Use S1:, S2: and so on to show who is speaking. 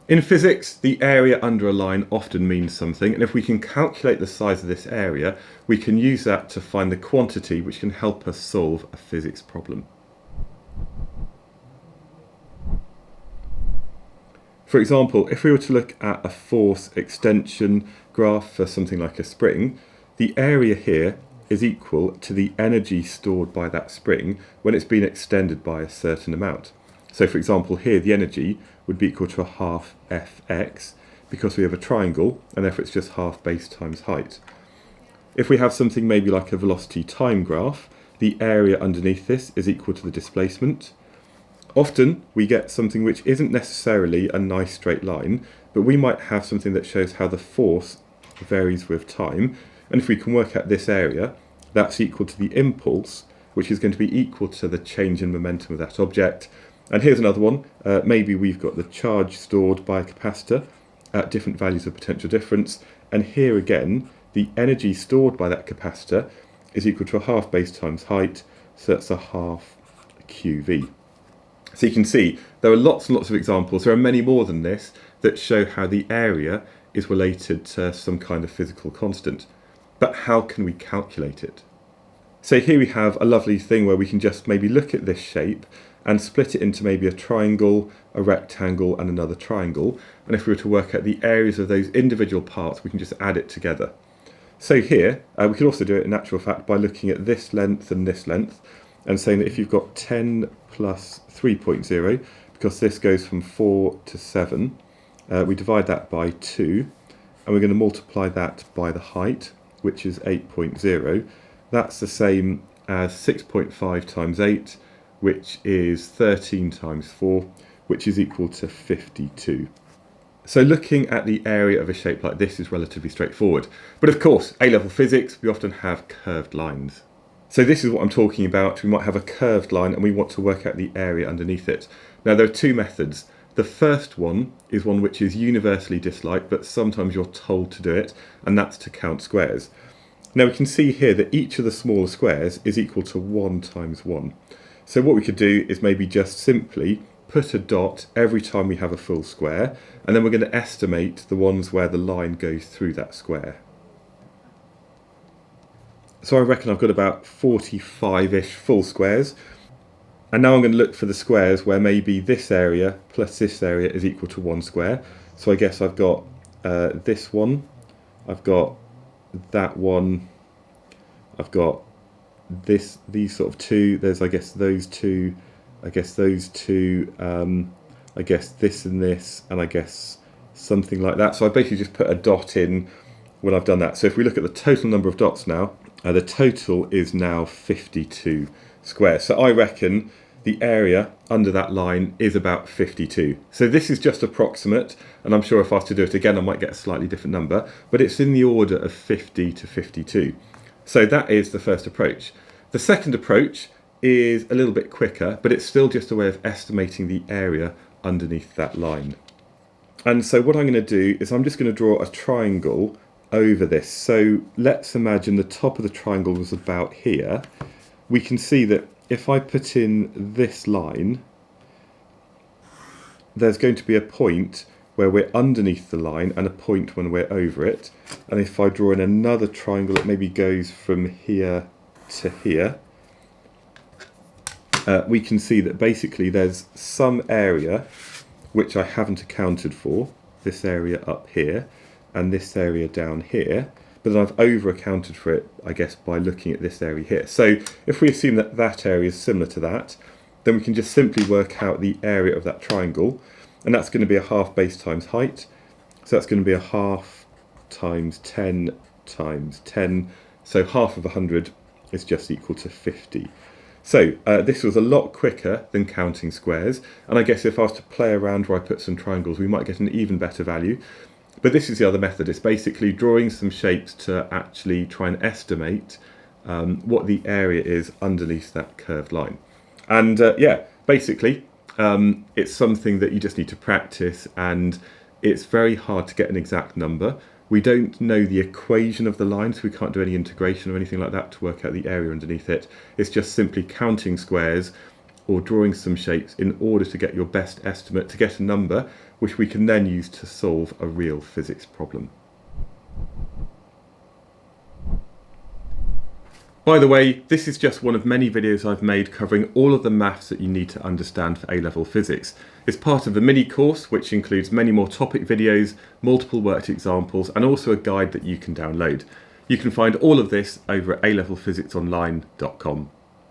S1: In physics, the area under a line often means something, and if we can calculate the size of this area, we can use that to find the quantity which can help us solve a physics problem. For example, if we were to look at a force extension graph for something like a spring, the area here is equal to the energy stored by that spring when it's been extended by a certain amount. So for example, here the energy would be equal to a half Fx because we have a triangle and therefore it's just half base times height. If we have something maybe like a velocity time graph, the area underneath this is equal to the displacement. Often we get something which isn't necessarily a nice straight line, but we might have something that shows how the force varies with time. And if we can work out this area, that's equal to the impulse, which is going to be equal to the change in momentum of that object. And here's another one. Maybe we've got the charge stored by a capacitor at different values of potential difference. And here again, the energy stored by that capacitor is equal to a half base times height. So that's a half QV. So you can see there are lots and lots of examples. There are many more than this that show how the area is related to some kind of physical constant. But how can we calculate it? So here we have a lovely thing where we can just maybe look at this shape and split it into maybe a triangle, a rectangle and another triangle. And if we were to work out the areas of those individual parts, we can just add it together. So here, we could also do it in actual fact by looking at this length and this length and saying that if you've got 10 plus 3.0, because this goes from 4 to 7, we divide that by 2, and we're going to multiply that by the height, which is 8.0. That's the same as 6.5 times 8, which is 13 times 4, which is equal to 52. So looking at the area of a shape like this is relatively straightforward. But of course, A-level physics, we often have curved lines. So this is what I'm talking about. We might have a curved line and we want to work out the area underneath it. Now there are two methods. The first one is one which is universally disliked, but sometimes you're told to do it, and that's to count squares. Now we can see here that each of the smaller squares is equal to 1 times 1. So what we could do is maybe just simply put a dot every time we have a full square, and then we're going to estimate the ones where the line goes through that square. So I reckon I've got about 45-ish full squares. And now I'm going to look for the squares where maybe this area plus this area is equal to 1 square. So I guess I've got this one, I've got that one, I've got these sort of two, there's I guess those two, I guess those two, I guess this and this, and I guess something like that. So I basically just put a dot in when I've done that. So if we look at the total number of dots now, the total is now 52 squares. So I reckon the area under that line is about 52. So this is just approximate, and I'm sure if I was to do it again I might get a slightly different number, but it's in the order of 50 to 52. So that is the first approach. The second approach is a little bit quicker, but it's still just a way of estimating the area underneath that line. And so what I'm going to do is I'm just going to draw a triangle over this. So let's imagine the top of the triangle was about here. We can see that if I put in this line, there's going to be a point where we're underneath the line and a point when we're over it. And if I draw in another triangle that maybe goes from here to here, we can see that basically there's some area which I haven't accounted for, this area up here, and this area down here, but then I've over accounted for it, I guess, by looking at this area here. So if we assume that that area is similar to that, then we can just simply work out the area of that triangle, and that's going to be a half base times height. So that's going to be a half times 10 times 10, so half of 100 is just equal to 50. So this was a lot quicker than counting squares, and I guess if I was to play around where I put some triangles, we might get an even better value. But this is the other method. It's basically drawing some shapes to actually try and estimate what the area is underneath that curved line. And yeah, basically it's something that you just need to practice, and it's very hard to get an exact number. We don't know the equation of the line, so we can't do any integration or anything like that to work out the area underneath it. It's just simply counting squares or drawing some shapes in order to get your best estimate, to get a number which we can then use to solve a real physics problem. By the way, this is just one of many videos I've made covering all of the maths that you need to understand for A-level physics. It's part of a mini course which includes many more topic videos, multiple worked examples, and also a guide that you can download. You can find all of this over at alevelphysicsonline.com.